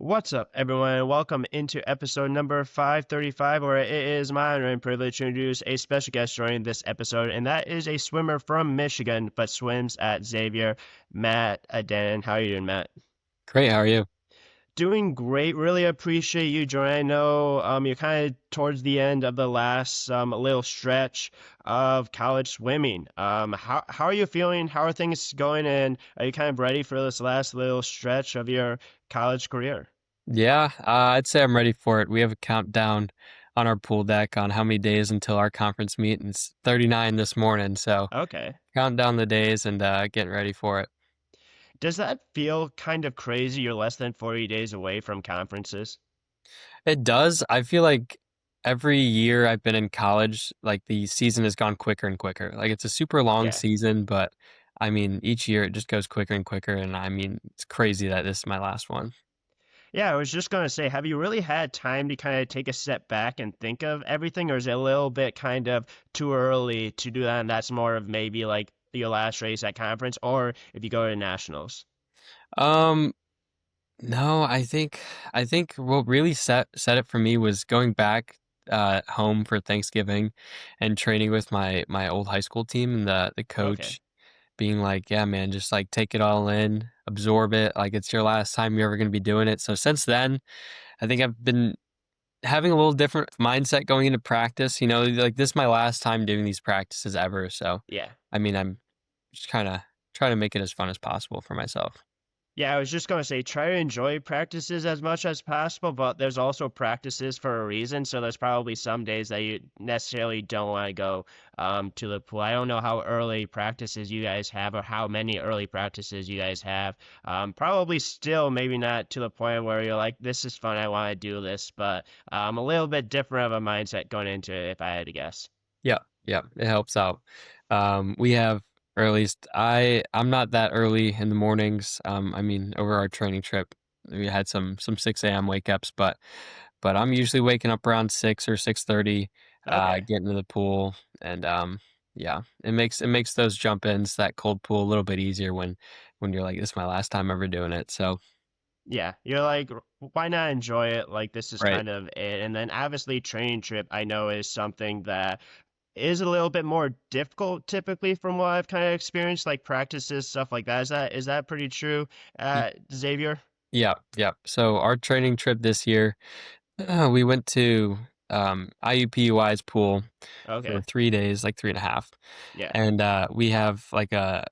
What's up, everyone? Welcome into episode number 535, where it is my honor and privilege to introduce a special guest joining this episode, and that is a swimmer from Michigan, but swims at Xavier, Matt Adanin. How are you doing, Matt? Great, how are you? Doing great. Really appreciate you joining. I know you're kind of towards the end of the last little stretch of college swimming. How are you feeling? How are things going? And are you kind of ready for this last little stretch of your college career? Yeah, I'd say I'm ready for it. We have a countdown on our pool deck on how many days until our conference meet, and it's 39 this morning. So Okay. counting down the days and getting ready for it. Does that feel kind of crazy? You're less than 40 days away from conferences. It does. I feel like every year I've been in college, like the season has gone quicker and quicker. Like it's a super long Yeah. season, but I mean, each year it just goes quicker and quicker. And I mean, it's crazy that this is my last one. Yeah, I was just going to say, have you really had time to kind of take a step back and think of everything, or is it a little bit kind of too early to do that? And that's more of maybe like your last race at conference, or if you go to nationals? Um, No, I think what really set it for me was going back home for Thanksgiving and training with my old high school team and the Okay. coach being like, "Yeah, man, just like take it all in, absorb it, like it's your last time you're ever going to be doing it." So since then, I think I've been having a little different mindset going into practice, like this is my last time doing these practices ever, so Yeah. I mean, I'm just kind of trying to make it as fun as possible for myself. Yeah, I was just going to say try to enjoy practices as much as possible, but there's also practices for a reason. So there's probably some days that you necessarily don't want to go to the pool. I don't know how early practices you guys have or how many early practices you guys have. Probably still maybe not to the point where you're like, this is fun, I want to do this, but a little bit different of a mindset going into it if I had to guess. Yeah, yeah, it helps out. We have, or at least I'm not that early in the mornings. I mean, over our training trip, we had some 6 a.m. wake ups, but I'm usually waking up around 6 or 6:30, Okay. getting to the pool, and yeah, it makes those jump ins, that cold pool, a little bit easier when you're like, this is my last time ever doing it. So Yeah, you're like, why not enjoy it? Like, this is right. kind of it. And then obviously, training trip, I know, is something that is a little bit more difficult typically from what I've kind of experienced, like practices, stuff like that. Is that pretty true, Xavier? Yeah, yeah. So our training trip this year, we went to IUPUI's pool for Okay. 3 days, like 3.5. Yeah. And we have like a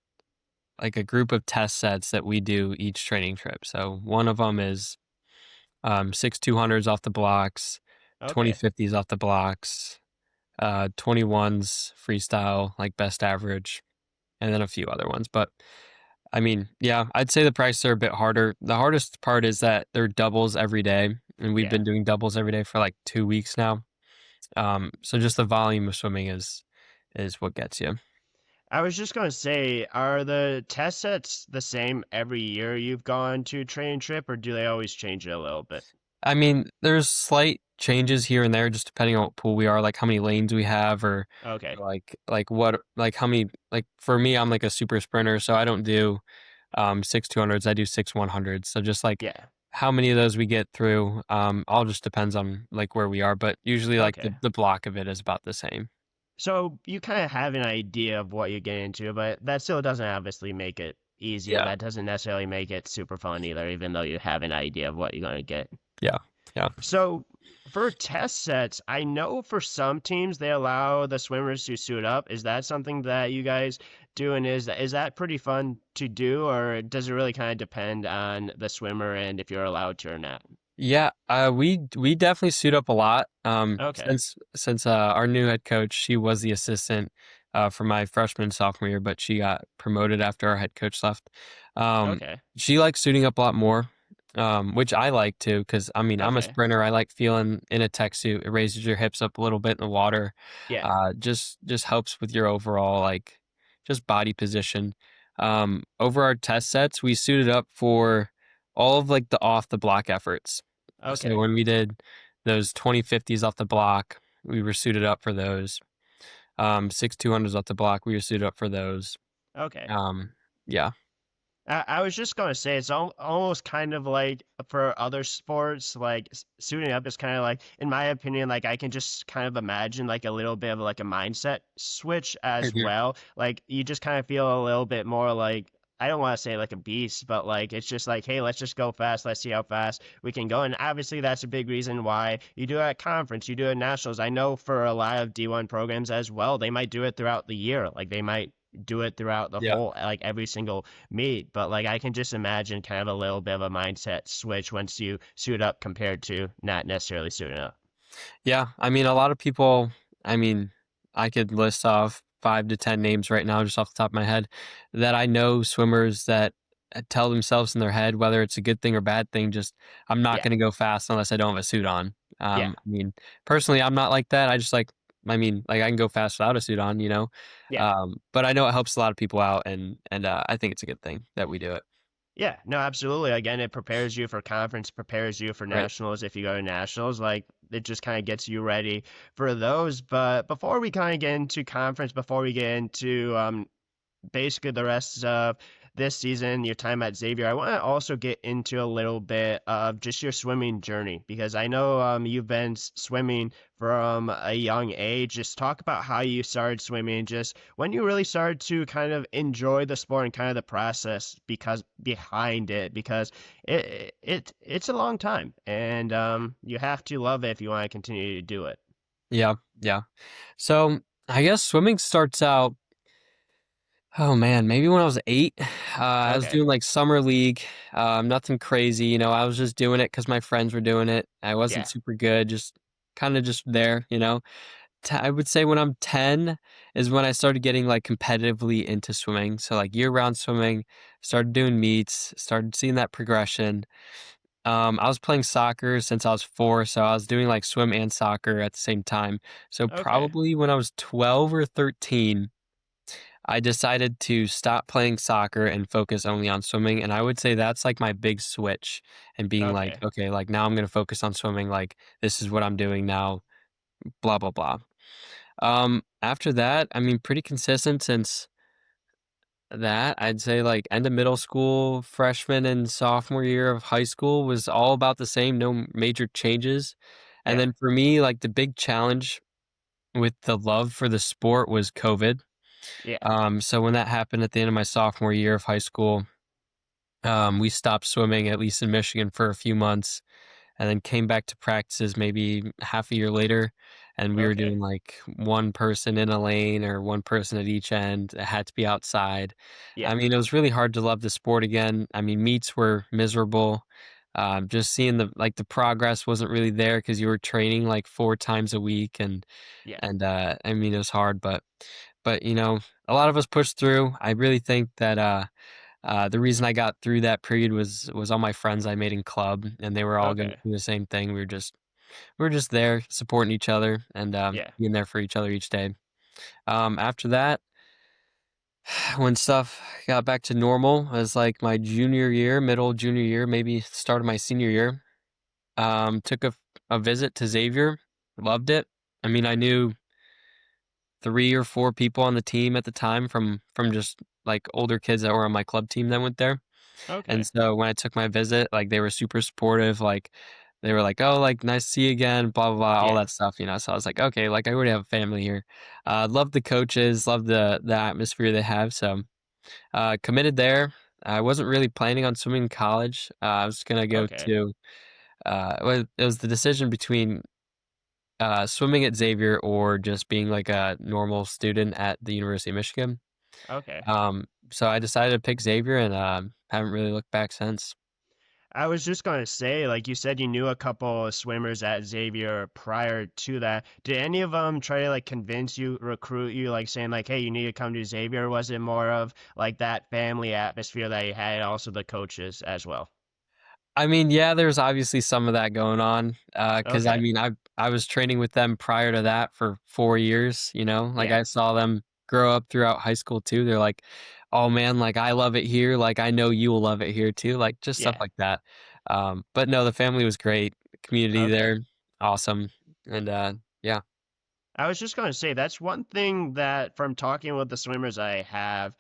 group of test sets that we do each training trip. So one of them is six 200s off the blocks, 20 Okay. 50s off the blocks, 21s freestyle, like best average, and then a few other ones. But I mean, yeah, I'd say the prices are a bit harder. The hardest part is that they're doubles every day, and we've Yeah. been doing doubles every day for like 2 weeks now. So just the volume of swimming is what gets you. I was just gonna say, are the test sets the same every year you've gone to training trip, or do they always change it a little bit? I mean, there's slight changes here and there just depending on what pool we are, like how many lanes we have Okay. or like what like how many like for me I'm like a super sprinter, so I don't do six 200s, I do six 100s. So just like Yeah. how many of those we get through all just depends on like where we are, but usually like the Okay. the block of it is about the same. So you kind of have an idea of what you're getting into, but that still doesn't obviously make it easier. Yeah. That doesn't necessarily make it super fun either, even though you have an idea of what you're going to get. Yeah. Yeah. So for test sets, I know for some teams they allow the swimmers to suit up. Is that something that you guys do, and is that pretty fun to do, or does it really kind of depend on the swimmer and if you're allowed to or not? Yeah, we definitely suit up a lot. Okay. Since our new head coach, she was the assistant for my freshman and sophomore year, but she got promoted after our head coach left. Um, Okay. she likes suiting up a lot more, which I like too, because I mean I'm a Okay. sprinter. I like feeling in a tech suit. It raises your hips up a little bit in the water. Yeah. Just helps with your overall like just body position. Over our test sets, we suited up for all of like the off the block efforts. So Okay. when we did those 20 50s off the block, we were suited up for those. Six 200s off the block, we were suited up for those. Okay. Um, yeah, I was just gonna say it's almost kind of like for other sports, like suiting up is kind of like, in my opinion, like I can just kind of imagine like a little bit of like a mindset switch as Mhm. well. Like you just kind of feel a little bit more like, I don't want to say like a beast, but like it's just like, hey, let's just go fast. Let's see how fast we can go. And obviously that's a big reason why you do it at conference, you do it at nationals. I know for a lot of D1 programs as well, they might do it throughout the year. Like they might do it throughout the Yeah. whole, like every single meet, but like I can just imagine kind of a little bit of a mindset switch once you suit up compared to not necessarily suiting up. Yeah, I mean, a lot of people, I mean, I could list off 5 to 10 names right now just off the top of my head that I know swimmers that tell themselves in their head, whether it's a good thing or bad thing, just, "I'm not Yeah, gonna go fast unless I don't have a suit on." yeah, I mean, personally, I'm not like that. I just like I mean, like, I can go fast without a suit on, you know? yeah. But I know it helps a lot of people out, and I think it's a good thing that we do it. Yeah, no, absolutely. Again, it prepares you for conference, prepares you for Right. nationals if you go to nationals. Like it just kind of gets you ready for those. But before we kind of get into conference, before we get into basically the rest of this season, your time at Xavier, I want to also get into a little bit of just your swimming journey because I know you've been swimming from a young age. Just talk about how you started swimming, just when you really started to kind of enjoy the sport and kind of the process because behind it, because it's a long time and you have to love it if you want to continue to do it. Yeah, yeah. So, I guess swimming starts out oh man, maybe when I was 8, I was Okay. doing like summer league, nothing crazy, you know, I was just doing it because my friends were doing it. I wasn't Yeah. super good, just kind of just there, you know. I would say when I'm 10 is when I started getting like competitively into swimming. So like year-round swimming, started doing meets, started seeing that progression. I was playing soccer since I was 4, so I was doing like swim and soccer at the same time. So Okay. probably when I was 12 or 13 I decided to stop playing soccer and focus only on swimming, and I would say that's, like, my big switch and being like, Okay. "Okay, like, now I'm gonna focus on swimming, like, this is what I'm doing now, blah, blah, blah." After that, I mean, pretty consistent since that. I'd say, like, end of middle school, freshman and sophomore year of high school was all about the same, no major changes, and Yeah. then for me, like, the big challenge with the love for the sport was COVID. Yeah. So when that happened at the end of my sophomore year of high school, we stopped swimming, at least in Michigan, for a few months, and then came back to practices maybe half a year later. And we were Okay. doing like one person in a lane or one person at each end. It had to be outside. Yeah. I mean, it was really hard to love the sport again. I mean, meets were miserable. Just seeing the progress wasn't really there because you were training like 4 times a week, Yeah. and I mean it was hard, but you know, a lot of us pushed through. I really think that the reason I got through that period was all my friends I made in club, and they were all going Okay. through the same thing. We were just there supporting each other and Yeah. being there for each other each day. After that, when stuff got back to normal, as like my junior year, middle junior year, maybe start of my senior year, took a visit to Xavier, loved it. I mean, I knew 3 or 4 people on the team at the time from just like older kids that were on my club team that went there. And Okay. so when I took my visit, like, they were super supportive, like, they were like, "Oh, like, nice to see you again, blah, blah, blah," all Yeah. that stuff, you know? So I was like, "Okay, like, I already have a family here." Love the coaches, love the atmosphere they have, so, committed there. I wasn't really planning on swimming in college. I was gonna go Okay. to, well, it was the decision between, swimming at Xavier or just being, like, a normal student at the University of Michigan. Okay. So I decided to pick Xavier and, haven't really looked back since. I was just gonna say, like you said, you knew a couple of swimmers at Xavier prior to that. Did any of them try to like convince you, recruit you, like saying like, "Hey, you need to come to Xavier"? Or was it more of like that family atmosphere that you had, and also the coaches as well? I mean, yeah, there's obviously some of that going on, because I Okay. mean, I was training with them prior to that for 4 years, you know? Like, Yeah. I saw them grow up throughout high school too. They're like, "Oh, man, like, I love it here, like, I know you will love it here too," like, just stuff Yeah. like that. But no, the family was great, the community Okay. there, awesome, and, yeah. I was just gonna say that's one thing that from talking with the swimmers I have.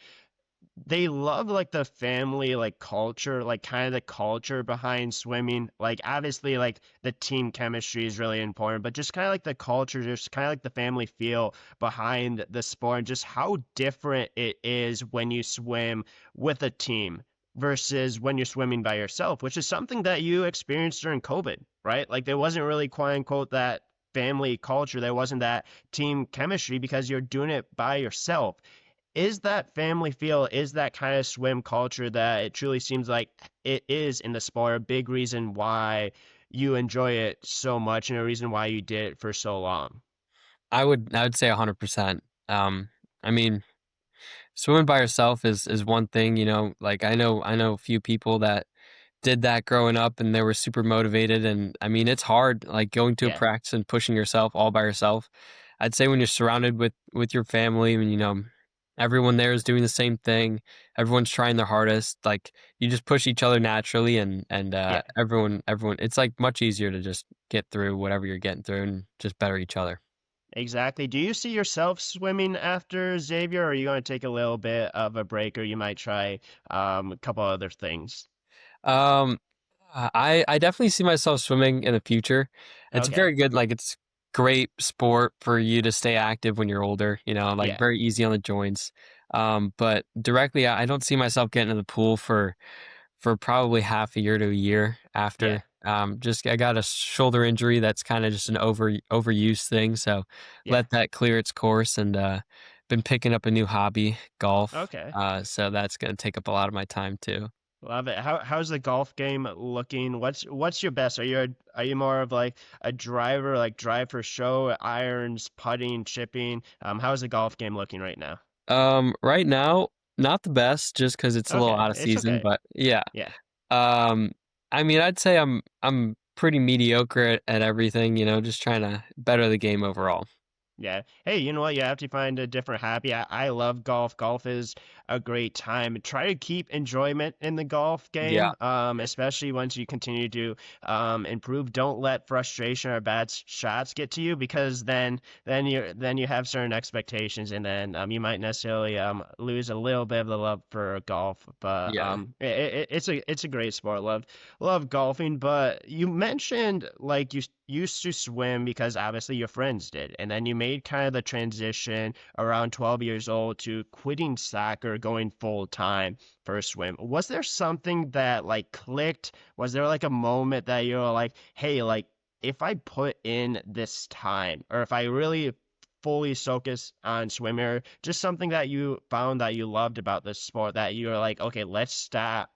they love like the family like culture, like kind of the culture behind swimming. Like obviously like the team chemistry is really important, but just kind of like the culture, just kind of like the family feel behind the sport and just how different it is when you swim with a team versus when you're swimming by yourself, which is something that you experienced during COVID, right? Like there wasn't really quote unquote that family culture. There wasn't that team chemistry because you're doing it by yourself. Is that family feel, is that kind of swim culture that it truly seems like it is in the sport a big reason why you enjoy it so much and a reason why you did it for so long? I would say 100%. I mean, swimming by yourself is one thing, like I know a few people that did that growing up and they were super motivated, and I mean it's hard like going to a Yeah, practice and pushing yourself all by yourself. I'd say when you're surrounded with your family and everyone there is doing the same thing, everyone's trying their hardest, like you just push each other naturally, and yeah, everyone it's like much easier to just get through whatever you're getting through and just better each other. exactly. Do you see yourself swimming after Xavier, or are you going to take a little bit of a break, or you might try a couple other things? Um, I definitely see myself swimming in the future. It's Okay. very good, like it's great sport for you to stay active when you're older, like Yeah, very easy on the joints. But directly, I don't see myself getting in the pool for probably half a year to a year yeah, after. Just I got a shoulder injury that's kind of just an overuse thing, so yeah. let that clear its course and been picking up a new hobby, golf. Okay. So that's gonna take up a lot of my time too. Love it. How's the golf game looking? What's your best? Are you more of like a driver, like drive for show, irons, putting, chipping? How's the golf game looking right now? Right now, not the best, just because it's a little Okay, out of it's season, okay. but yeah. Yeah. Um, I mean, I'd say I'm pretty mediocre at everything, just trying to better the game overall. Yeah. Hey, you know what? You have to find a different hobby. I love golf. Golf is a great time. Try to keep enjoyment in the golf Yeah, game, especially once you continue to improve. Don't let frustration or bad shots get to you because then you have certain expectations and then you might necessarily lose a little bit of the love for golf. But yeah. it's a great sport. Love golfing, but you mentioned like you used to swim because obviously your friends did, and then you made kind of the transition around 12 years old to quitting soccer, going full time for a swim. Was there something that like clicked? Was there like a moment that you were like, hey, like if I put in this time, or if I really fully focus on swimming, or just something that you found that you loved about this sport that you were like, okay, let's stop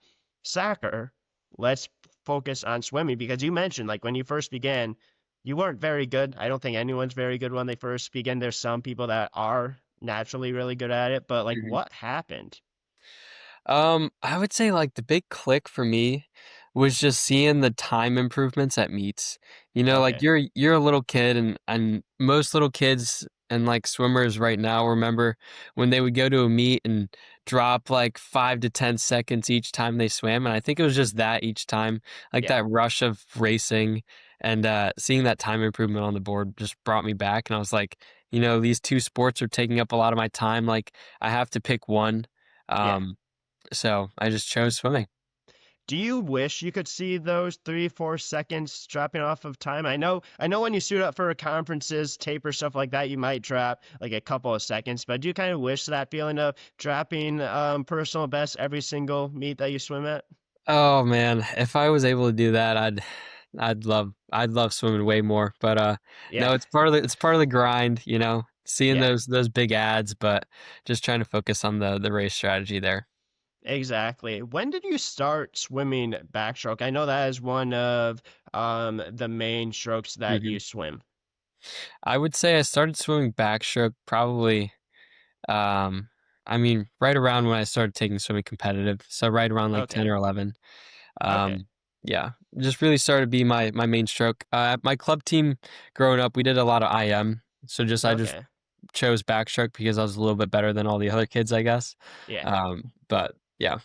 soccer, let's focus on swimming because you mentioned like when you first began, you weren't very good. I don't think anyone's very good when they first begin. There's some people that are naturally really good at it, but like Mhm. what happened? I would say like the big click for me was just seeing the time improvements at meets. Like Okay. you're a little kid and most little kids and like swimmers right now remember when they would go to a meet and drop like 5 to 10 seconds each time they swam. And I think it was just that each time, like Yeah. that rush of racing and seeing that time improvement on the board just brought me back. And I was like, these two sports are taking up a lot of my time. Like I have to pick one. Yeah. Um, so I just chose swimming. Do you wish you could see those 3, 4 seconds dropping off of time? I know when you suit up for conferences, tape or stuff like that, you might drop like a couple of seconds, but do you kind of wish that feeling of dropping personal best every single meet that you swim at? Oh man, if I was able to do that, I'd love swimming way more. But no, Yeah. it's part of the grind, seeing Yeah. those big ads, but just trying to focus on the race strategy there. Exactly. When did you start swimming backstroke? I know that is one of the main strokes that hmm you swim. I would say I started swimming backstroke probably um I mean right around when I started taking swimming competitive. So right around like 10 Okay. or 11. Okay. Um, yeah, just really started to be my main stroke. My club team growing up, we did a lot of IM. So I just Okay. chose backstroke because I was a little bit better than all the other kids, I guess. Yeah. But yeah.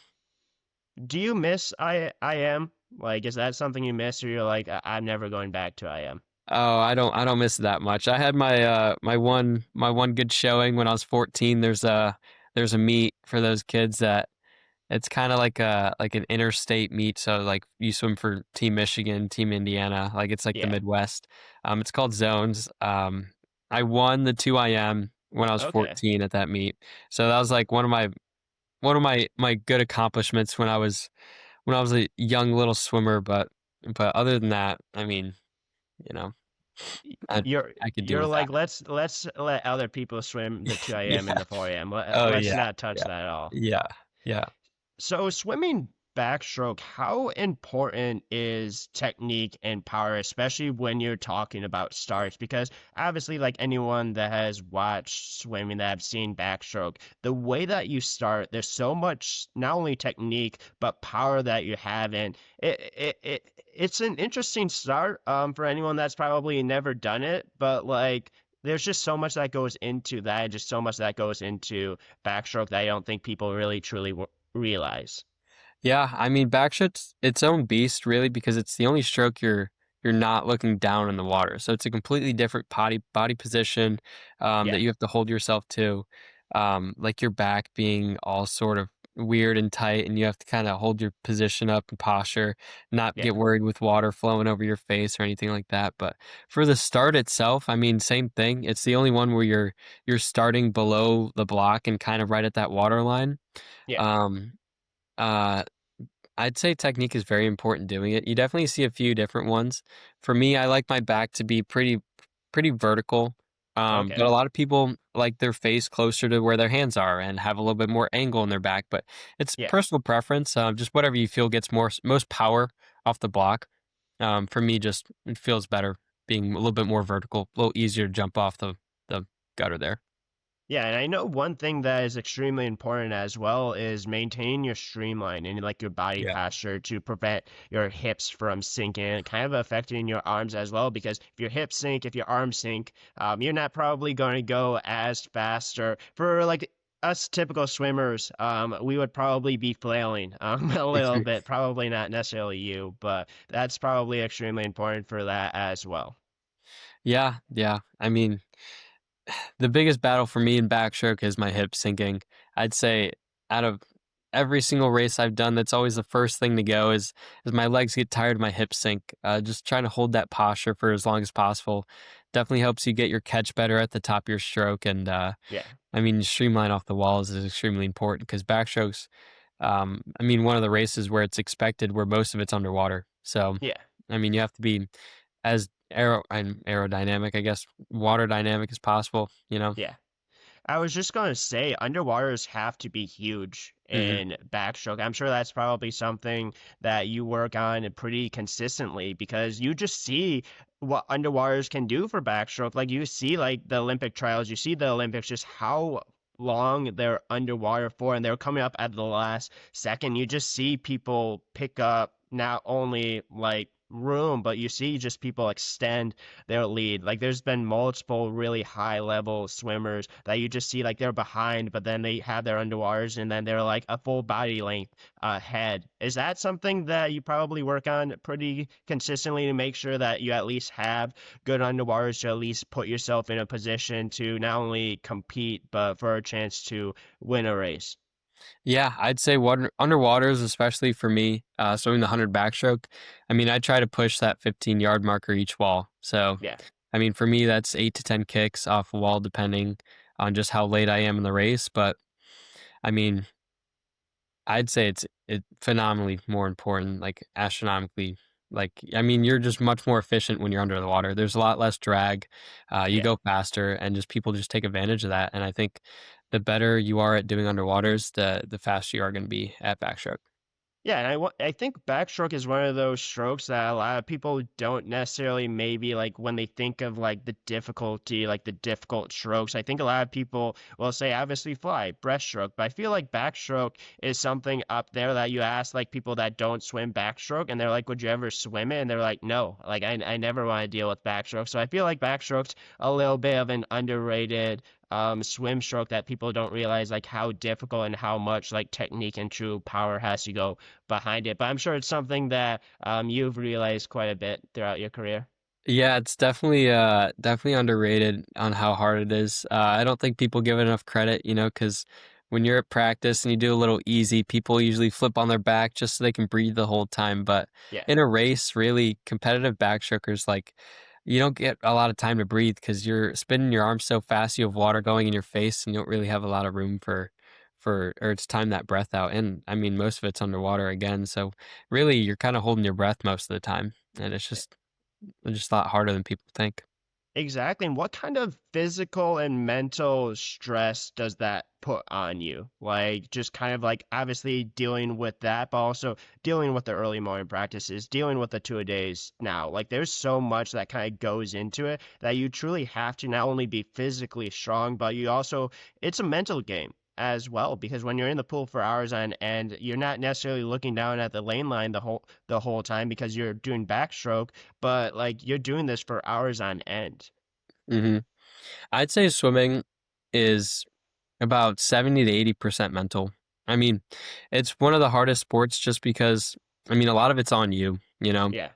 Do you miss I am? Like, is that something you miss or you're like, I'm never going back to I am? Oh, I don't miss it that much. I had my one good showing when I was 14. there's a meet for those kids that it's kind of like a like an interstate meet. So like you swim for Team Michigan, Team Indiana, like it's like the Yeah. Midwest. It's called Zones. I won the 2IM when I was Okay. 14 at that meet. So that was like one of my good accomplishments when I was a young little swimmer. But other than that, I mean, you know, Y- I You're I could do you're with that. like let's let other people swim the 2 a.m. and Yeah. the 4 a.m. Oh Let's yeah. not touch Yeah. that at all. Yeah. Yeah. So swimming backstroke, how important is technique and power, especially when you're talking about starts? Because obviously, like anyone that has watched swimming that have seen backstroke, the way that you start, there's so much not only technique but power that you have, and it's an interesting start for anyone that's probably never done it, but like. There's just so much that goes into that, and just so much that goes into backstroke that I don't think people really truly realize. Yeah, I mean, backstroke's its own beast, really, because it's the only stroke you're not looking down in the water. So it's a completely different body position that Yeah, you have to hold yourself to, like your back being all sort of weird and tight, and you have to kind of hold your position up and posture, not yeah, get worried with water flowing over your face or anything like that. But for the start itself, I mean, same thing. It's the only one where you're starting below the block and kind of right at that water line. yeah, Um, uh, I'd say technique is very important doing it. You definitely see a few different ones. For me, I like my back to be pretty vertical. But okay, a lot of people like their face closer to where their hands are and have a little bit more angle in their back. But it's yeah, personal preference. Just whatever you feel gets most power off the block. For me, just it feels better being a little bit more vertical, a little easier to jump off the gutter there. yeah. And I know one thing that is extremely important as well is maintaining your streamline and like your body Yeah, posture to prevent your hips from sinking and kind of affecting your arms as well. Because if your hips sink, if your arms sink, you're not probably going to go as fast or for like us typical swimmers, we would probably be flailing a little bit. Probably not necessarily you, but that's probably extremely important for that as well. yeah, yeah. I mean, the biggest battle for me in backstroke is my hip sinking. I'd say out of every single race I've done, that's always the first thing to go is my legs get tired, my hips sink. Just trying to hold that posture for as long as possible definitely helps you get your catch better at the top of your stroke. And Yeah, I mean, streamline off the walls is extremely important because backstrokes. I mean, one of the races where it's expected, where most of it's underwater. So, yeah, I mean, you have to be as aerodynamic, I guess, water dynamic as possible. You know. yeah. I was just gonna say underwaters have to be huge Mhm. in backstroke. I'm sure that's probably something that you work on pretty consistently because you just see what underwaters can do for backstroke. Like you see like the Olympic trials, you see the Olympics, just how long they're underwater for and they're coming up at the last second. You just see people pick up not only like room, but you see just people extend their lead. Like there's been multiple really high level swimmers that you just see like they're behind, but then they have their underwaters and then they're like a full body length ahead. Is that something that you probably work on pretty consistently to make sure that you at least have good underwaters to at least put yourself in a position to not only compete but for a chance to win a race? Yeah, I'd say water underwaters, especially for me, swimming the 100 backstroke. I mean, I try to push that 15-yard marker each wall. So, Yeah, I mean, for me, that's 8 to 10 kicks off a wall, depending on just how late I am in the race. But I mean, I'd say it's phenomenally more important, like astronomically. Like, I mean, you're just much more efficient when you're under the water. There's a lot less drag. You yeah. go faster, and just people just take advantage of that. And I think the better you are at doing underwaters, the faster you are going to be at backstroke. Yeah, and I think backstroke is one of those strokes that a lot of people don't necessarily maybe like when they think of like the difficulty, like the difficult strokes. I think a lot of people will say obviously fly, breaststroke, but I feel like backstroke is something up there that you ask like people that don't swim backstroke and they're like, would you ever swim it? And they're like, no, like I never want to deal with backstroke. So I feel like backstroke's a little bit of an underrated swim stroke that people don't realize like how difficult and how much like technique and true power has to go behind it. But I'm sure it's something that you've realized quite a bit throughout your career. Yeah, it's definitely underrated on how hard it is. I don't think people give it enough credit, because when you're at practice and you do a little easy, people usually flip on their back just so they can breathe the whole time. But Yeah. in a race, really competitive backstrokers, like you don't get a lot of time to breathe because you're spinning your arms so fast. You have water going in your face, and you don't really have a lot of room or it's time that breath out. And I mean, most of it's underwater again, so really you're kind of holding your breath most of the time, and it's just a lot harder than people think. Exactly. And what kind of physical and mental stress does that put on you? Like, just kind of like obviously dealing with that, but also dealing with the early morning practices, dealing with the 2-a-days now. Like, there's so much that kind of goes into it that you truly have to not only be physically strong, but you also, it's a mental game as well because when you're in the pool for hours on end, you're not necessarily looking down at the lane line the whole time because you're doing backstroke, but like you're doing this for hours on end. hmm I'd say swimming is about 70 to 80% mental. I mean, it's one of the hardest sports just because, I mean, a lot of it's on you, you know? Yeah.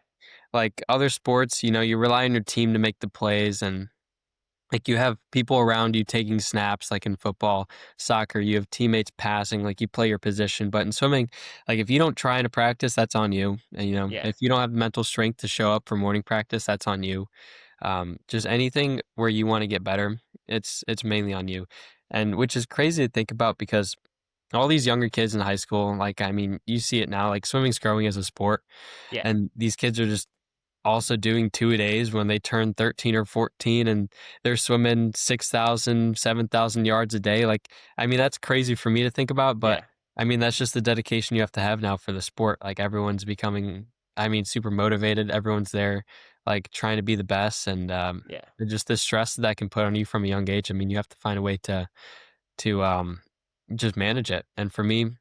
Like other sports, you rely on your team to make the plays and like you have people around you taking snaps, like in football, soccer, you have teammates passing, like you play your position. But in swimming, like if you don't try into practice, that's on you. And Yeah. if you don't have the mental strength to show up for morning practice, that's on you. Just anything where you want to get better, it's mainly on you. And which is crazy to think about because all these younger kids in high school, like I mean, you see it now, like swimming's growing as a sport, Yeah. and these kids are just also doing 2-a-days when they turn 13 or 14 and they're swimming 6,000, 7,000 yards a day. Like, I mean, that's crazy for me to think about, but Yeah. I mean, that's just the dedication you have to have now for the sport. Like, everyone's becoming, I mean, super motivated. Everyone's there, like, trying to be the best. And Yeah. just the stress that can put on you from a young age. I mean, you have to find a way to just manage it. And for me,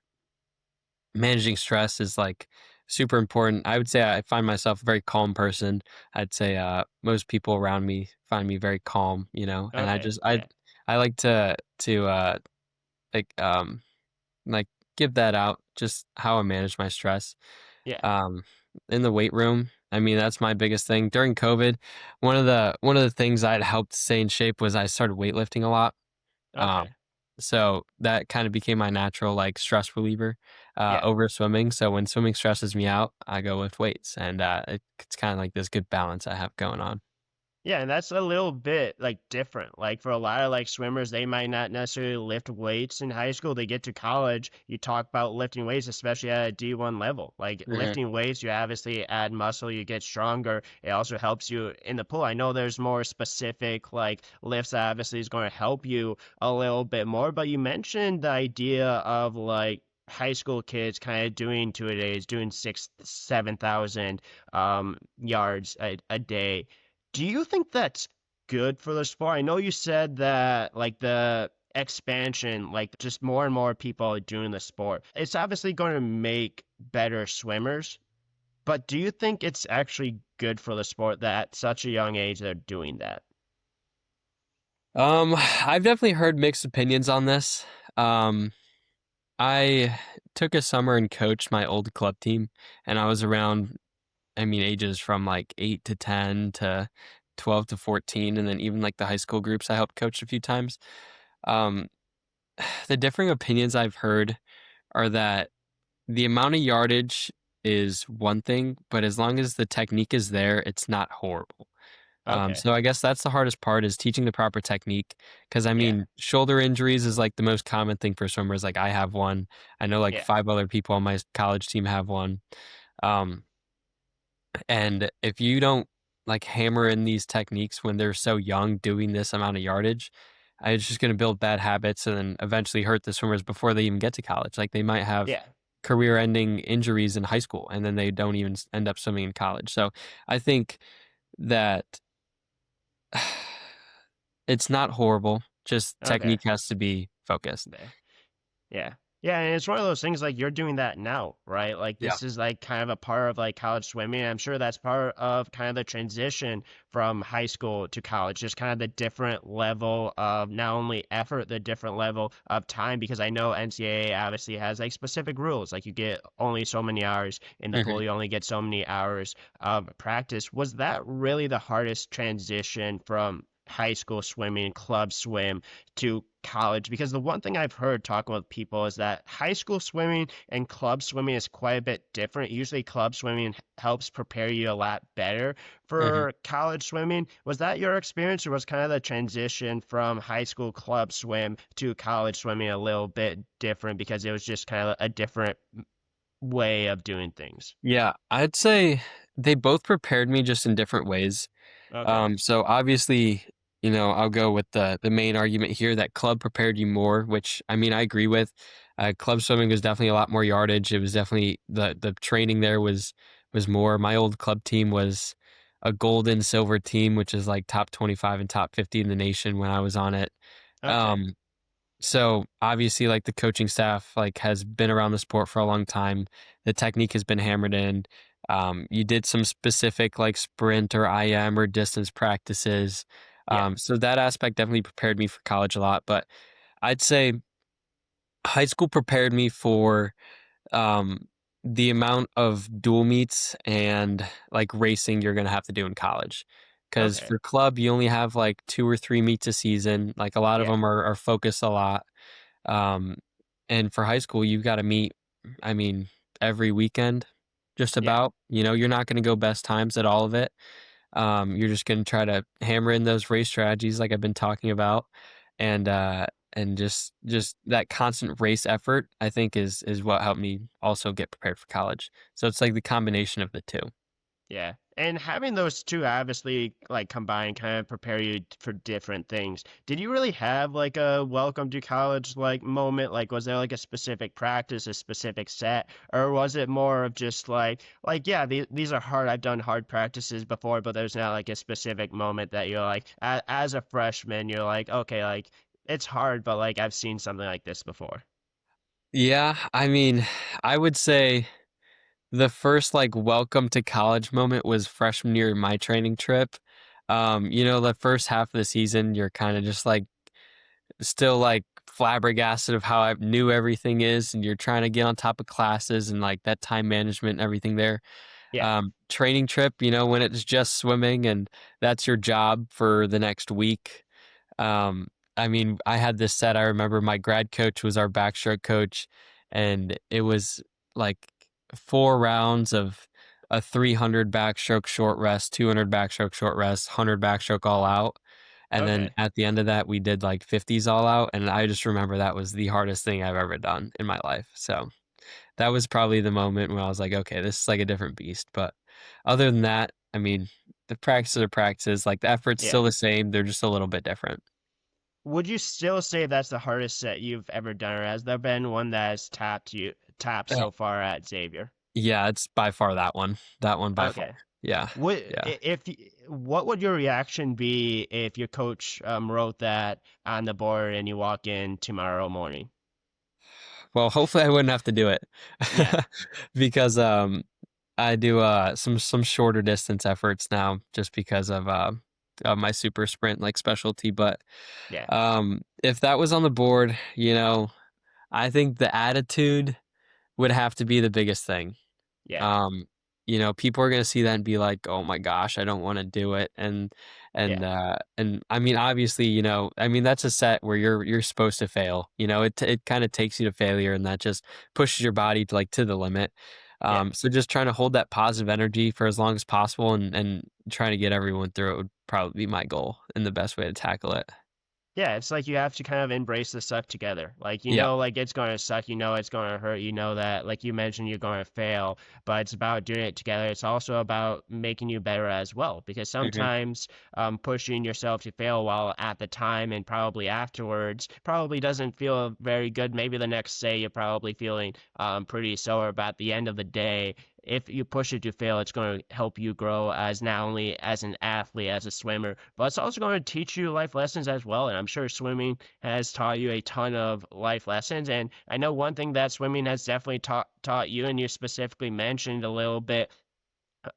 managing stress is like super important. I would say I find myself a very calm person. I'd say most people around me find me very calm, and I Okay. just Yeah. I like to like like give that out just how I manage my stress. Yeah. Um in the weight room, I mean that's my biggest thing. During COVID, one of the things I'd helped stay in shape was I started weightlifting a lot. Um, Okay. so that kind of became my natural like stress reliever Yeah. over swimming. So when swimming stresses me out, I go with weights, and it's kind of like this good balance I have going on. Yeah, and that's a little bit like different. Like for a lot of like swimmers, they might not necessarily lift weights in high school. They get to college, you talk about lifting weights, especially at a D1 level. Like hmm lifting weights, you obviously add muscle, you get stronger. It also helps you in the pool. I know there's more specific like lifts that obviously is going to help you a little bit more, but you mentioned the idea of like high school kids kind of doing 2-a-days, doing 7,000 yards a day. Do you think that's good for the sport? I know you said that like the expansion, like just more and more people are doing the sport. It's obviously going to make better swimmers, but do you think it's actually good for the sport that at such a young age they're doing that? I've definitely heard mixed opinions on this. Um, I took a summer and coached my old club team, and I was around, I mean, ages from like 8 to 10 to 12 to 14, and then even like the high school groups I helped coach a few times. Um, the differing opinions I've heard are that the amount of yardage is one thing, but as long as the technique is there, it's not horrible. Okay. So I guess that's the hardest part is teaching the proper technique. Because I Yeah. mean, shoulder injuries is like the most common thing for swimmers. Like I have one. I know like Yeah. 5 other people on my college team have one. Um, and if you don't like hammer in these techniques when they're so young, doing this amount of yardage, it's just going to build bad habits and then eventually hurt the swimmers before they even get to college. Like they might have Yeah. career-ending injuries in high school and then they don't even end up swimming in college. So I think that it's not horrible. Just Okay. technique has to be focused. There. Yeah. Yeah, and it's one of those things like you're doing that now, right? Like Yeah. this is like kind of a part of like college swimming. I'm sure that's part of kind of the transition from high school to college, just kind of the different level of not only effort, the different level of time, because I know NCAA obviously has like specific rules. Like you get only so many hours in the hmm pool, you only get so many hours of practice. Was that really the hardest transition from high school swimming, club swim to college? Because the one thing I've heard talking with people is that high school swimming and club swimming is quite a bit different. Usually, club swimming helps prepare you a lot better Mhm. for college swimming. Was that your experience, or was kind of the transition from high school club swim to college swimming a little bit different because it was just kind of a different way of doing things? Yeah, I'd say they both prepared me just in different ways. Okay. So obviously, I'll go with the main argument here that club prepared you more, which I mean I agree with. Club swimming was definitely a lot more yardage. It was definitely the training there was more. My old club team was a gold and silver team, which is like top 25 and top 50 in the nation when I was on it. Okay. Um, so obviously, like the coaching staff, like has been around the sport for a long time. The technique has been hammered in. You did some specific like sprint or IM or distance practices. Yeah. So that aspect definitely prepared me for college a lot. But I'd say high school prepared me for um, the amount of dual meets and like racing you're gonna have to do in college. Because Okay. for club, you only have like 2 or 3 meets a season. Like a lot of Yeah. them are focused a lot. Um, and for high school, you've got to meet, I mean, every weekend, just Yeah. about. You're not going to go best times at all of it. You're just going to try to hammer in those race strategies, like I've been talking about, and just that constant race effort, I think, is what helped me also get prepared for college. So it's like the combination of the two. Yeah. And having those two obviously like combined kind of prepare you for different things. Did you really have like a welcome to college like moment? Like was there like a specific practice, a specific set, or was it more of just like yeah, these are hard. I've done hard practices before, but there's not like a specific moment that you're like as a freshman, you're like, okay, like it's hard, but like I've seen something like this before. Yeah, I mean, I would say the first like welcome to college moment was freshman year in my training trip. The first half of the season, you're kind of just like still like flabbergasted of how new everything is, and you're trying to get on top of classes and like that time management and everything there. Yeah. Training trip, when it's just swimming and that's your job for the next week. Um, I mean, I had this set. I remember my grad coach was our backstroke coach, and it was like 4 rounds of a 300 backstroke short rest, 200 backstroke short rest, 100 backstroke all out. And then Okay. at the end of that, we did like 50s all out. And I just remember that was the hardest thing I've ever done in my life. So that was probably the moment when I was like, okay, this is like a different beast. But other than that, I mean, the practices are practices. Like the effort's Yeah. still the same. They're just a little bit different. Would you still say that's the hardest set you've ever done, or has there been one that has tapped Uh, so far at Xavier? yeah, it's by far that one. That one by far. Okay. Yeah. Yeah. What would your reaction be if your coach wrote that on the board and you walk in tomorrow morning? Well, hopefully I wouldn't have to do it. Yeah. Because I do some shorter distance efforts now just because of my super sprint like specialty. But Yeah. if that was on the board, I think the attitude would have to be the biggest thing. Yeah. Um, People are gonna see that and be like, "Oh my gosh, I don't want to do it." Yeah. And I mean, obviously, I mean that's a set where you're supposed to fail. It kind of takes you to failure, and that just pushes your body to like to the limit. Yeah. So just trying to hold that positive energy for as long as possible, and trying to get everyone through it would probably be my goal and the best way to tackle it. Yeah, it's like you have to kind of embrace the suck together. Like, Yeah. like it's going to suck, it's going to hurt, that, like you mentioned, you're going to fail, but it's about doing it together. It's also about making you better as well, because Hmm. sometimes pushing yourself to fail while at the time and probably afterwards probably doesn't feel very good. Maybe the next day you're probably feeling pretty sore, but at the end of the day, if you push it to fail, it's going to help you grow as not only as an athlete, as a swimmer, but it's also going to teach you life lessons as well. And I'm sure swimming has taught you a ton of life lessons. And I know one thing that swimming has definitely taught you, and you specifically mentioned a little bit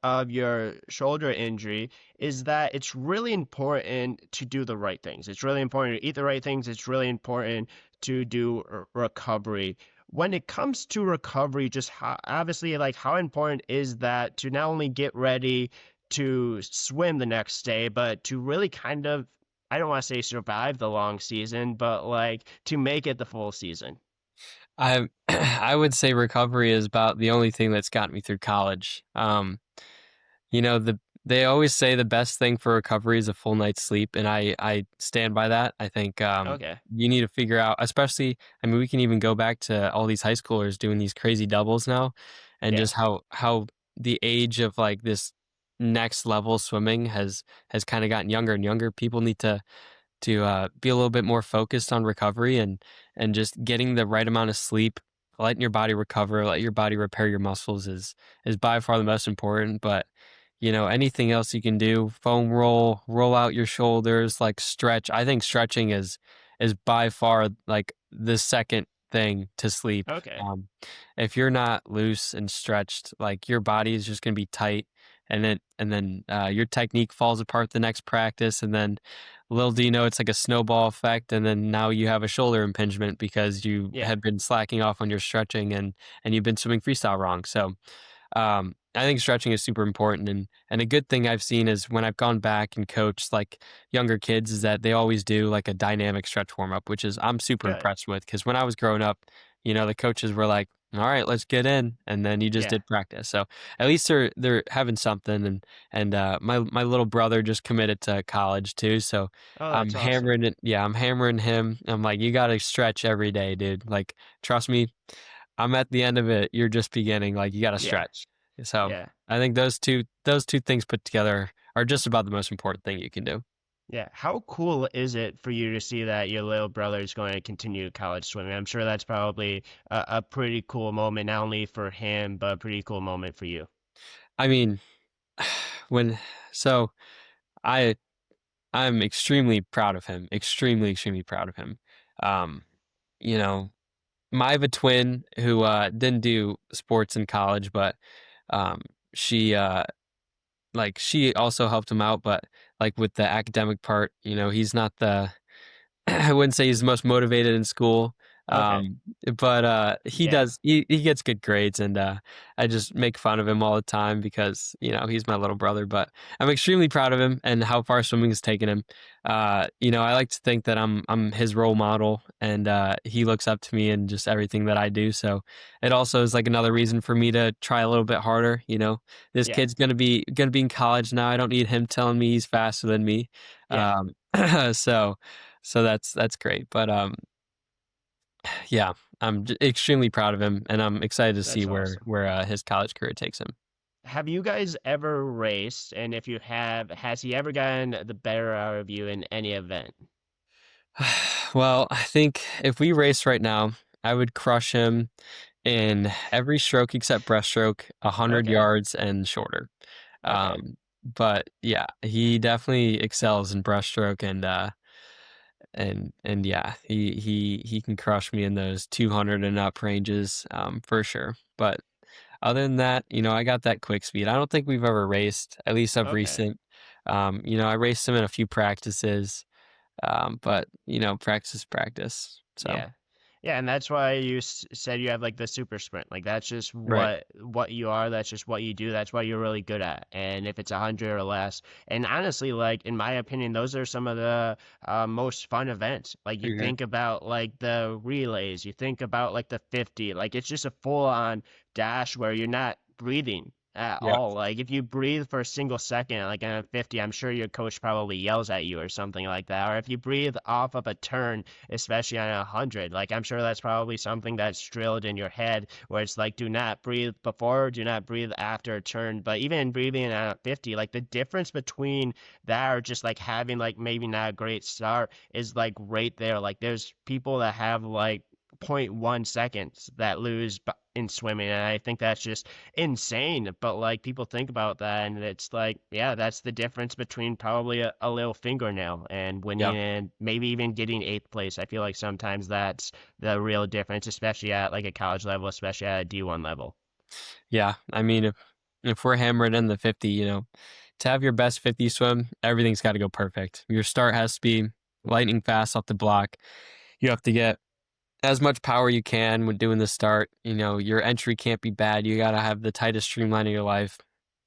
of your shoulder injury, is that it's really important to do the right things. It's really important to eat the right things. It's really important to do recovery. When it comes to recovery, just how, obviously, like how important is that to not only get ready to swim the next day, but to really kind of, I don't want to say survive the long season, but like to make it the full season. I I would say recovery is about the only thing that's gotten me through college. You know, they always say the best thing for recovery is a full night's sleep, and I stand by that. I think Okay. you need to figure out, especially, I mean, we can even go back to all these high schoolers doing these crazy doubles now, and Yeah. just how the age of like this next level swimming has kind of gotten younger and younger. People need to be a little bit more focused on recovery and just getting the right amount of sleep, letting your body recover, let your body repair your muscles is by far the most important. But you know, anything else you can do, foam roll, roll out your shoulders, like stretch. I think stretching is by far like the second thing to sleep. Okay. Um, if you're not loose and stretched, like your body is just gonna be tight, and then your technique falls apart the next practice, and then little do you know, it's like a snowball effect, and then now you have a shoulder impingement because you Yeah. had been slacking off on your stretching and you've been swimming freestyle wrong. So I think stretching is super important, and a good thing I've seen is when I've gone back and coached like younger kids is that they always do like a dynamic stretch warm up, which is I'm super Good. impressed with because when I was growing up, you know, the coaches were like, "All right, let's get in," and then you just Yeah. did practice. So at least they're having something, and my little brother just committed to college too, so Oh, I'm that's awesome. hammering it. Yeah, I'm hammering him. I'm like, you got to stretch every day, dude. Like, trust me, I'm at the end of it. You're just beginning. Like you got to Yeah. stretch. So Yeah. I think those two things put together are just about the most important thing you can do. Yeah. How cool is it for you to see that your little brother is going to continue college swimming? I'm sure that's probably a pretty cool moment, not only for him, but a pretty cool moment for you. I mean, when so I I'm extremely proud of him. Extremely proud of him. Um, you know, I have a twin who didn't do sports in college, but um, she like she also helped him out, but like with the academic part, you know, he's not the I wouldn't say he's the most motivated in school, Okay. um, but he Yeah. does. He gets good grades, and I just make fun of him all the time because you know he's my little brother. But I'm extremely proud of him and how far swimming has taken him. You know, I like to think that I'm his role model, and he looks up to me and just everything that I do. So it also is like another reason for me to try a little bit harder. You know, this Yeah. kid's gonna be in college now. I don't need him telling me he's faster than me. Yeah. Um, so. So that's great. But yeah, I'm extremely proud of him, and I'm excited to see That's where awesome. his college career takes him. Have you guys ever raced? And if you have, has he ever gotten the better out of you in any event? Well, I think if we race right now, I would crush him in every stroke except breaststroke, 100 Okay. yards and shorter. Okay. But yeah, he definitely excels in breaststroke and yeah, he can crush me in those 200 and up ranges, for sure. But other than that, you know, I got that quick speed. I don't think we've ever raced, at least of Okay. recent. You know, I raced him in a few practices, but you know, practice is practice. So Yeah. Yeah, and that's why you said you have like the super sprint. Like that's just right, what you are. That's just what you do. That's what you're really good at. And if it's 100 or less, and honestly, like in my opinion, those are some of the most fun events. Like you hmm think about like the relays, you think about like the 50. Like it's just a full on dash where you're not breathing at yeah, all. Like if you breathe for a single second, like on a 50, I'm sure your coach probably yells at you or something like that. Or if you breathe off of a turn especially on 100. Like I'm sure that's probably something that's drilled in your head where it's like do not breathe before, do not breathe after a turn. But even breathing at 50, like the difference between that or just like having like maybe not a great start is like right there. Like there's people that have like zero point 0.1 seconds that lose in swimming, and I think that's just insane. But like people think about that, and it's like, yeah, that's the difference between probably a little fingernail and yeah, winning, and maybe even getting eighth place. I feel like sometimes that's the real difference, especially at like a college level, especially at a D1 level. yeah. I mean, if we're hammering in the 50, you know, to have your best 50 swim, everything's got to go perfect. Your start has to be lightning fast off the block. You have to get as much power you can when doing the start. You know, your entry can't be bad. You gotta have the tightest streamline of your life.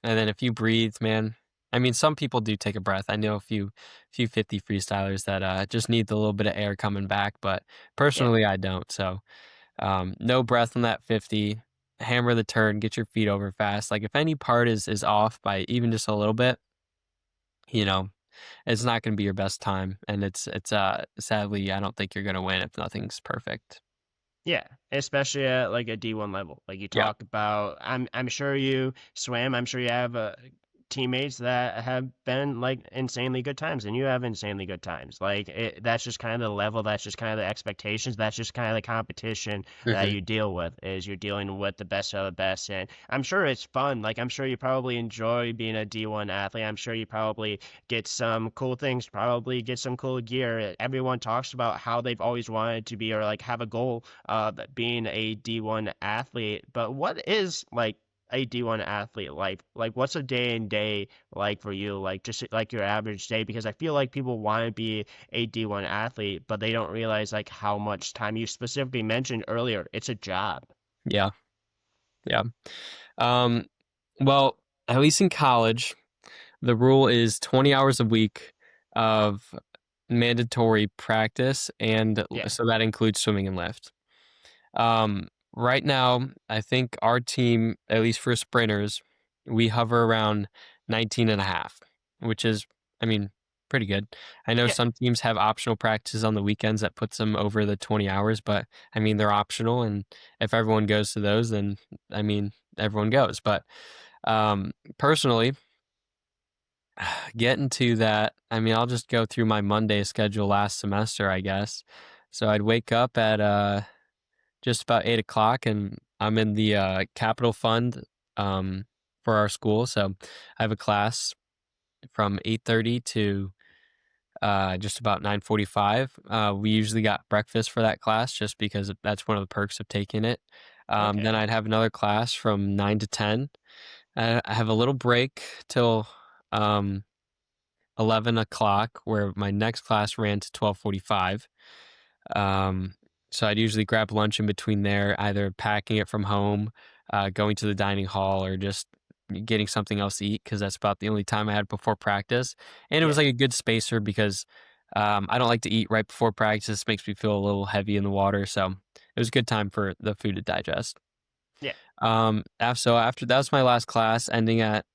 And then if you breathe, man, I mean, some people do take a breath. I know a few 50 freestylers that just need the little bit of air coming back, but Yeah. personally, I don't. So no breath on that 50. Hammer the turn, get your feet over fast. Like if any part is off by even just a little bit, you know, it's not going to be your best time, and it's sadly I don't think you're going to win if nothing's perfect. Yeah, especially at like a D1 level. Like you Yeah. talk about, I'm sure you swam. I'm sure you have teammates that have been like insanely good times, and you have insanely good times. Like that's just kind of the level. That's just kind of the expectations. That's just kind of the competition that Hmm. you deal with. Is you're dealing with the best of the best, and I'm sure it's fun. Like I'm sure you probably enjoy being a D1 athlete. I'm sure you probably get some cool things. Probably get some cool gear. Everyone talks about how they've always wanted to be or like have a goal being a D1 athlete. But what is like a D1 athlete like? Like, what's a day and day like for you? Like, just like your average day? Because I feel like people want to be a D1 athlete, but they don't realize like how much time you specifically mentioned earlier. It's a job. Yeah. Yeah. Um, well, at least in college, the rule is 20 hours a week of mandatory practice, and Yeah. so that includes swimming and lift. Right now, I think our team, at least for sprinters, we hover around 19 and a half, which is, I mean, pretty good. I know Yeah. some teams have optional practices on the weekends that puts them over the 20 hours, but I mean, they're optional. And if everyone goes to those, then I mean, everyone goes. But personally, getting to that, I mean, I'll just go through my Monday schedule last semester, I guess. So I'd wake up at just about 8 o'clock, and I'm in the capital fund um, for our school. So I have a class from 8:30 to just about 9:45. We usually got breakfast for that class just because that's one of the perks of taking it. Then Okay. I'd have another class from 9 to 10. I have a little break till um, 11 o'clock, where my next class ran to 12:45. Um, so I'd usually grab lunch in between there, either packing it from home, going to the dining hall, or just getting something else to eat because that's about the only time I had before practice. And it was Yeah. like a good spacer because I don't like to eat right before practice. It makes me feel a little heavy in the water. So it was a good time for the food to digest. Yeah. So after that was my last class, ending at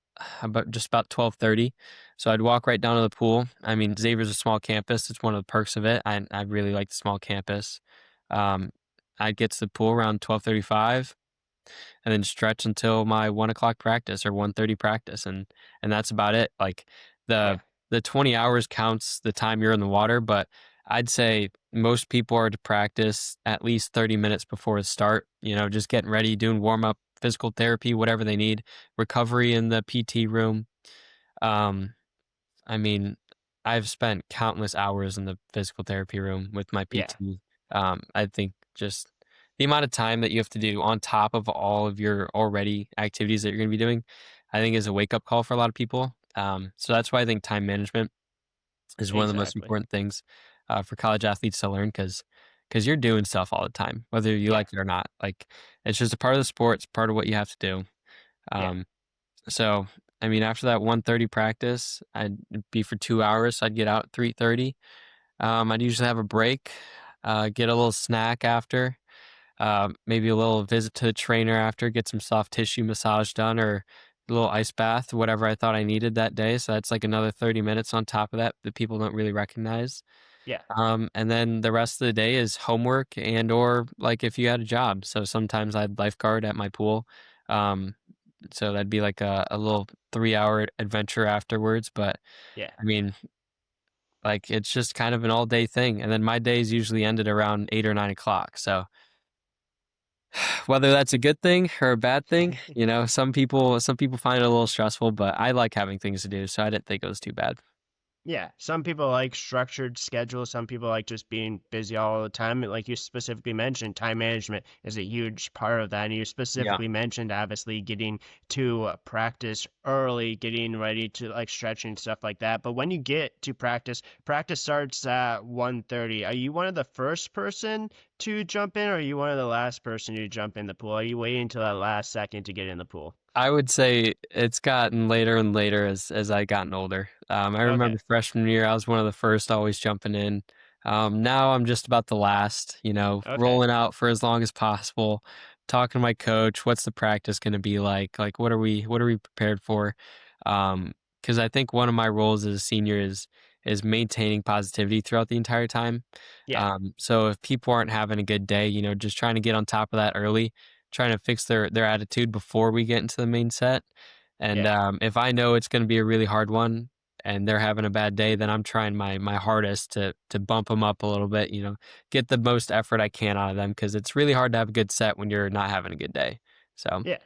about 12:30. So I'd walk right down to the pool. I mean, Xavier's a small campus. It's one of the perks of it. I really like the small campus. Um, I'd get to the pool around 12:35, and then stretch until my 1 o'clock practice or 1:30 practice, and that's about it. Like Yeah. the 20 hours counts the time you're in the water, but I'd say most people are to practice at least 30 minutes before the start, just getting ready, doing warm up, physical therapy, whatever they need, recovery in the PT room. Um, I mean, I've spent countless hours in the physical therapy room with my Yeah. PT. I think just the amount of time that you have to do on top of all of your already activities that you're going to be doing, I think is a wake up call for a lot of people. So that's why I think time management is one of the most Exactly. important things for college athletes to learn because you're doing stuff all the time, whether you Yeah. like it or not. Like it's just a part of the sport. It's part of what you have to do. Yeah. Um, so I mean, after that 1:30 practice, I'd be for 2 hours. So I'd get out at 3:30. I'd usually have a break, get a little snack after, maybe a little visit to the trainer after, get some soft tissue massage done, or a little ice bath, whatever I thought I needed that day. So that's like another 30 minutes on top of that people don't really recognize. Yeah. And then the rest of the day is homework and or like if you had a job. So sometimes I'd lifeguard at my pool. Um, so that'd be like a little 3 hour adventure afterwards. But Yeah. I mean, like it's just kind of an all day thing. And then my days usually ended around 8 or 9 o'clock. So whether that's a good thing or a bad thing, some people find it a little stressful, but I like having things to do, so I didn't think it was too bad. Yeah, some people like structured schedules. Some people like just being busy all the time. Like you specifically mentioned, time management is a huge part of that. And you Yeah. specifically mentioned, obviously, getting to practice early, getting ready to like stretching stuff like that. But when you get to practice, practice starts at 1:30. Are you one of the first person to jump in, or are you one of the last person to jump in the pool? Are you waiting until that last second to get in the pool? I would say it's gotten later and later as I gotten older. I Okay. remember freshman year, I was one of the first always jumping in. Now I'm just about the last, Okay. rolling out for as long as possible, talking to my coach, what's the practice going to be like? Like what are we prepared for? Because I think one of my roles as a senior is maintaining positivity throughout the entire time. Yeah. So if people aren't having a good day, just trying to get on top of that early, trying to fix their attitude before we get into the main set. And Yeah. if I know it's going to be a really hard one and they're having a bad day, then I'm trying my hardest to bump them up a little bit. Get the most effort I can out of them because it's really hard to have a good set when you're not having a good day. So Yeah.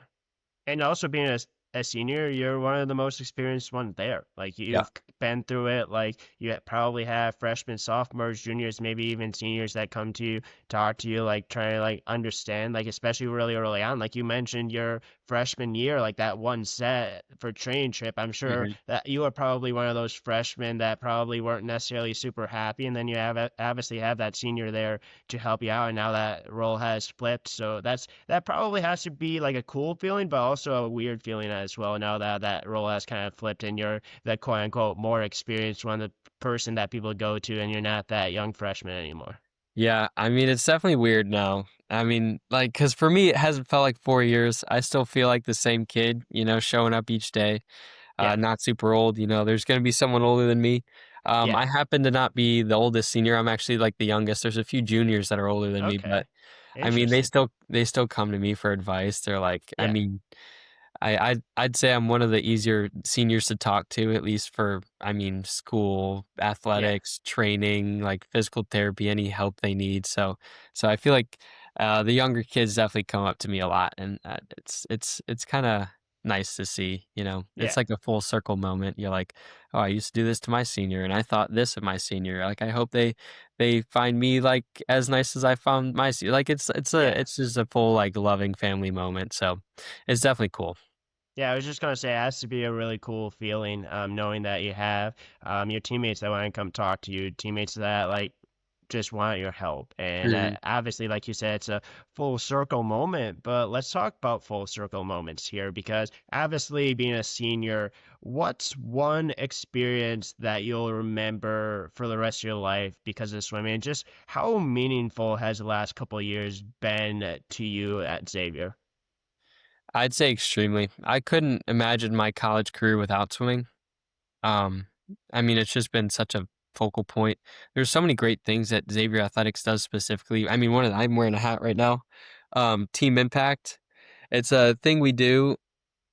And also being a senior, you're one of the most experienced ones there. Like yeah. you've been through it. Like probably have freshmen, sophomores, juniors, maybe even seniors that come to you, talk to you, like try to like understand, like especially really early on. Like you mentioned your freshman year, like that one set for training trip. I'm sure Mhm. that you are probably one of those freshmen that probably weren't necessarily super happy, and then you have obviously have that senior there to help you out, and now that role has flipped. So that probably has to be like a cool feeling, but also a weird feeling as well. Now that that role has kind of flipped, and you're the quote unquote more experienced one, the person that people go to, and you're not that young freshman anymore. Yeah, I mean, it's definitely weird now. I mean, like, because for me, it hasn't felt like 4 years. I still feel like the same kid, showing up each day. Yeah, Not super old. There's going to be someone older than me. yeah, I happen to not be the oldest senior. I'm actually like the youngest. There's a few juniors that are older than me, but okay, I mean, they interesting. still come to me for advice. They're like, I Yeah, mean, I'd say I'm one of the easier seniors to talk to, at least for, I mean, school, yeah, athletics, training, like physical therapy, any help they need. So I feel like the younger kids definitely come up to me a lot, and it's kind of nice to see. It's yeah. like a full circle moment. You're like, oh, I used to do this to my senior, and I thought this of my senior. Like, I hope they find me like as nice as I found my senior. Like, Yeah. it's just a full like loving family moment. So it's definitely cool. Yeah, I was just gonna say it has to be a really cool feeling, knowing that you have your teammates that want to come talk to you, teammates that like just want your help. And Mhm. obviously, like you said, it's a full circle moment. But let's talk about full circle moments here because obviously, being a senior, what's one experience that you'll remember for the rest of your life because of swimming? Just how meaningful has the last couple of years been to you at Xavier? I'd say extremely. I couldn't imagine my college career without swimming. Um, I mean, it's just been such a focal point. There's so many great things that Xavier Athletics does specifically. I mean, I'm wearing a hat right now. Team Impact. It's a thing we do.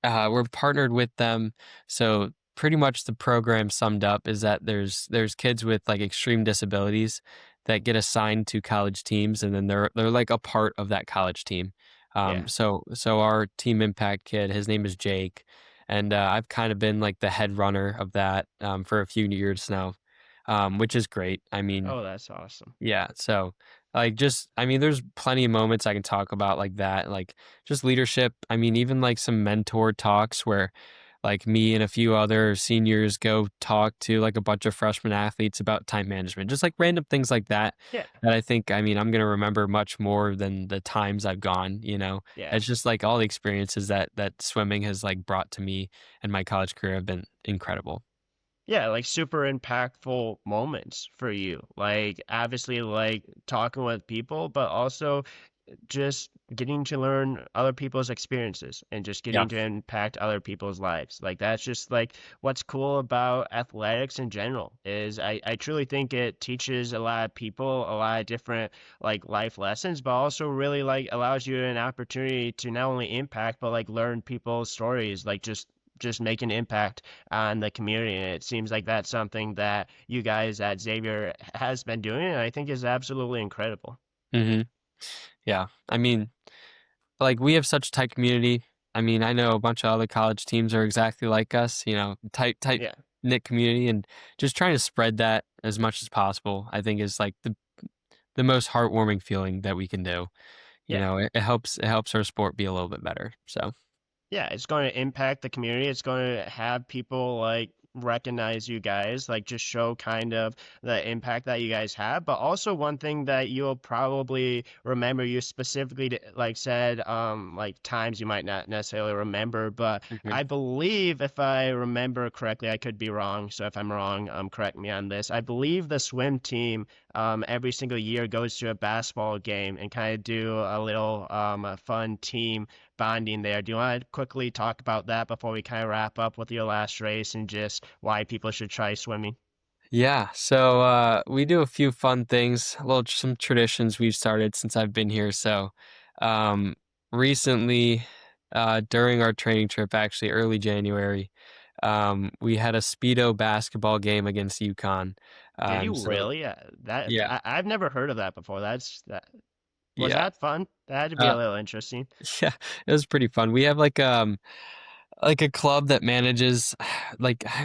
We're partnered with them, so pretty much the program summed up is that there's kids with like extreme disabilities that get assigned to college teams, and then they're like a part of that college team. Yeah. So our team impact kid, his name is Jake, and I've kind of been like the head runner of that for a few years now, which is great. I mean, Oh, that's awesome. yeah, so, like, just I mean, there's plenty of moments I can talk about like that, like, just leadership. I mean, even, like, some mentor talks where, like, me and a few other seniors go talk to, like, a bunch of freshman athletes about time management, just, like, random things like that, Yeah. that I think, I mean, I'm gonna remember much more than the times I've gone, you know? Yeah. It's just, like, all the experiences that swimming has, like, brought to me and my college career have been incredible. Yeah, like super impactful moments for you. Like obviously like talking with people, but also just getting to learn other people's experiences and just Yeah. getting to impact other people's lives. Like that's just like what's cool about athletics in general is I truly think it teaches a lot of people a lot of different like life lessons, but also really like allows you an opportunity to not only impact but like learn people's stories, like just make an impact on the community. And it seems like that's something that you guys at Xavier has been doing, and I think is absolutely incredible. Mhm. Yeah. I mean, like, we have such a tight community. I mean, I know a bunch of other college teams are exactly like us, tight Yeah, knit community, and just trying to spread that as much as possible, I think is like the most heartwarming feeling that we can do. yeah. It helps our sport be a little bit better. So Yeah, it's going to impact the community. It's going to have people like recognize you guys, like just show kind of the impact that you guys have. But also one thing that you'll probably remember, you specifically like said, like times you might not necessarily remember, but Mhm. I believe if I remember correctly, I could be wrong. So if I'm wrong, correct me on this. I believe the swim team, every single year goes to a basketball game and kind of do a little a fun team bonding there. Do you want to quickly talk about that before we kind of wrap up with your last race and just why people should try swimming? Yeah, so we do a few fun things, a little some traditions we've started since I've been here. So um, recently, during our training trip, actually early January, we had a Speedo basketball game against UConn. Did you So really? yeah, I've never heard of that before. That was yeah, that fun? That had to be a uh, little interesting. yeah, it was pretty fun. We have like a club that manages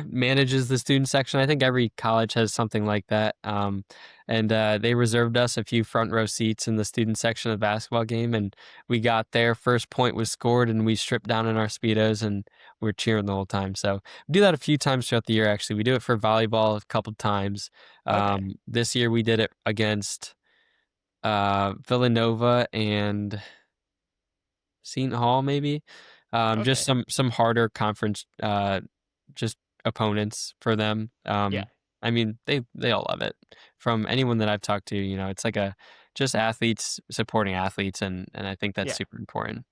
manages the student section. I think every college has something like that. And they reserved us a few front row seats in the student section of the basketball game, and we got there. First point was scored, and we stripped down in our speedos, and we're cheering the whole time. So we do that a few times throughout the year. Actually, we do it for volleyball a couple times. Okay. This year we did it against Villanova and Seton Hall, maybe. Just Okay. some harder conference, just opponents for them. Yeah. I mean, they all love it. From anyone that I've talked to, it's like a just athletes supporting athletes, and I think that's Yeah. super important.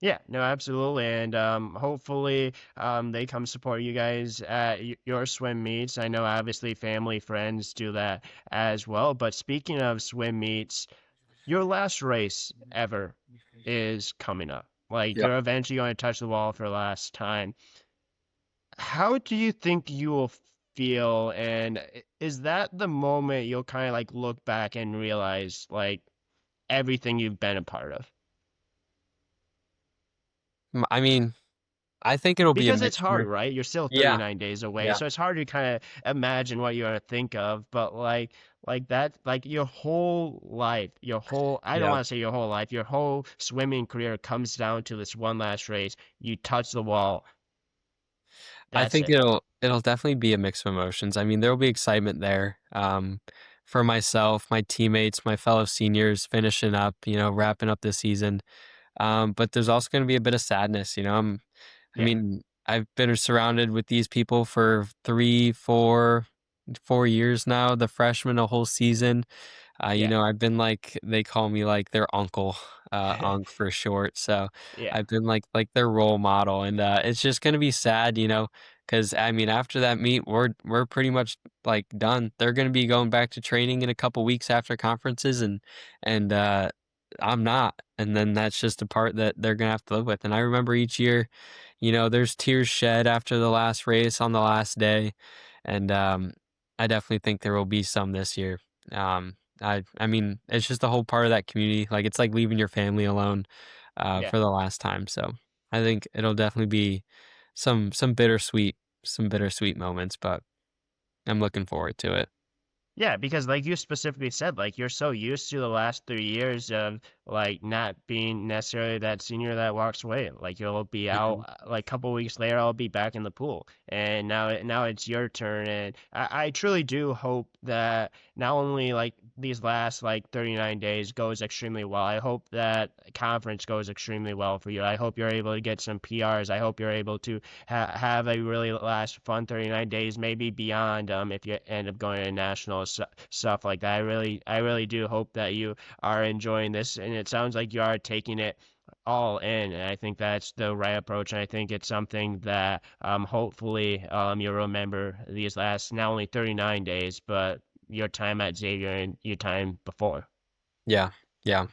Yeah, no, absolutely. And hopefully they come support you guys at your swim meets. I know obviously family, friends do that as well. But speaking of swim meets, your last race ever is coming up. Like Yep. you're eventually going to touch the wall for the last time. How do you think you will feel? And is that the moment you'll kind of like look back and realize like everything you've been a part of? I mean, I think it'll be a Because it's hard, mixture. right? You're still Yeah, 39 days away, yeah, so it's hard to kind of imagine what you're gonna think of. But like that, like your whole life, your whole, I don't yeah. want to say your whole life, your whole swimming career comes down to this one last race. You touch the wall, I that's think it. it'll definitely be a mix of emotions. I mean, there'll be excitement there. For myself, my teammates, my fellow seniors finishing up, wrapping up this season. But there's also going to be a bit of sadness. I Yeah, mean, I've been surrounded with these people for 3, 4 years now. The freshmen a whole season. yeah, I've been like they call me like their uncle, Unc for short. So yeah, I've been like their role model, and it's just gonna be sad, because I mean after that meet, we're pretty much like done. They're gonna be going back to training in a couple weeks after conferences, and I'm not, and then that's just a part that they're gonna have to live with. And I remember each year, there's tears shed after the last race on the last day, and I definitely think there will be some this year. I mean, it's just a whole part of that community. Like it's like leaving your family alone yeah. for the last time. So I think it'll definitely be some bittersweet moments, but I'm looking forward to it. Yeah, because like you specifically said, like you're so used to the last 3 years of like not being necessarily that senior that walks away. Like you'll be out Mhm. like a couple weeks later, I'll be back in the pool, and now it's your turn. And I truly do hope that not only like these last like 39 days goes extremely well. I hope that conference goes extremely well for you. I hope you're able to get some PRs. I hope you're able to have a really last fun 39 days, maybe beyond if you end up going to nationals, stuff like that. I really do hope that you are enjoying this, and it sounds like you are taking it all in, and I think that's the right approach. And I think it's something that hopefully you'll remember these last not only 39 days, but your time at Xavier and your time before. Yeah, yeah.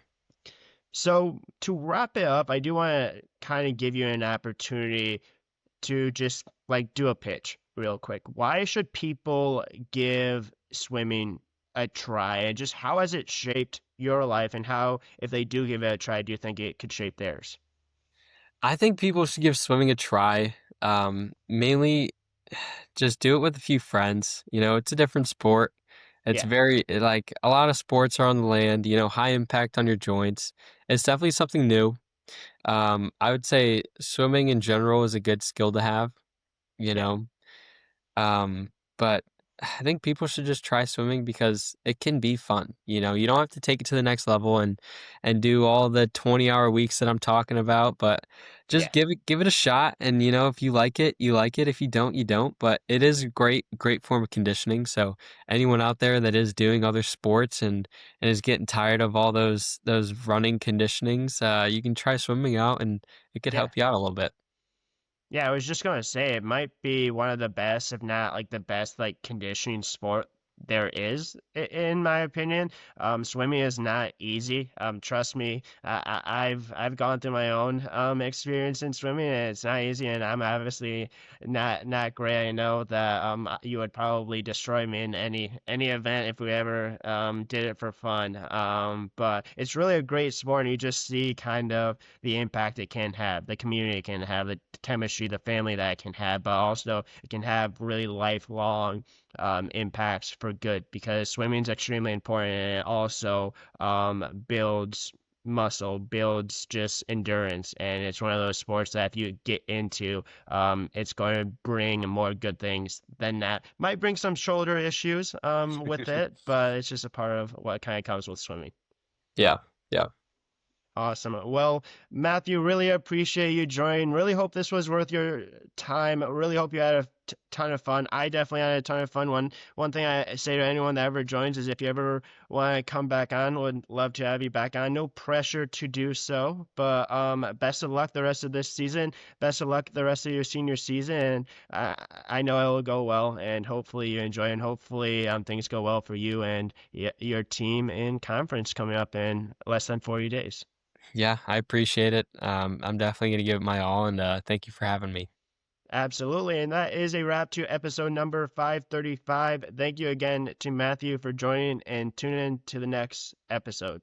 So to wrap it up, I do want to kind of give you an opportunity to just like do a pitch real quick. Why should people give swimming a try? And just how has it shaped your life? And how, if they do give it a try, do you think it could shape theirs? I think people should give swimming a try. Mainly just do it with a few friends. It's a different sport. It's Yeah, very like a lot of sports are on the land, high impact on your joints. It's definitely something new. I would say swimming in general is a good skill to have, you yeah, know. But I think people should just try swimming because it can be fun. You don't have to take it to the next level and do all the 20-hour weeks that I'm talking about, but just Yeah. give it a shot. And if you like it, you like it. If you don't, you don't. But it is a great form of conditioning. So anyone out there that is doing other sports and is getting tired of all those running conditionings, you can try swimming out and it could Yeah. help you out a little bit. Yeah, I was just gonna say it might be one of the best, if not like the best, like conditioning sport there is, in my opinion. Swimming is not easy. Trust me, I've gone through my own experience in swimming, and it's not easy. And I'm obviously not great. I know that you would probably destroy me in any event if we ever did it for fun. But it's really a great sport, and you just see kind of the impact it can have, the community it can have, the chemistry, the family that it can have, but also it can have really lifelong impacts for good because swimming is extremely important and it also builds muscle, builds just endurance, and it's one of those sports that if you get into, it's going to bring more good things than that. Might bring some shoulder issues with it, but it's just a part of what kind of comes with swimming. Yeah. Yeah. Awesome. Well, Matthew, really appreciate you joining. Really hope this was worth your time. Really hope you had a ton of fun. I definitely had a ton of fun. One thing I say to anyone that ever joins is if you ever want to come back on, would love to have you back on. No pressure to do so, but best of luck the rest of this season. Best of luck the rest of your senior season. And I know it will go well, and hopefully you enjoy, and hopefully things go well for you and your team in conference coming up in less than 40 days. Yeah, I appreciate it. I'm definitely going to give it my all, and thank you for having me. Absolutely. And that is a wrap to episode number 535. Thank you again to Matthew for joining and tuning in to the next episode.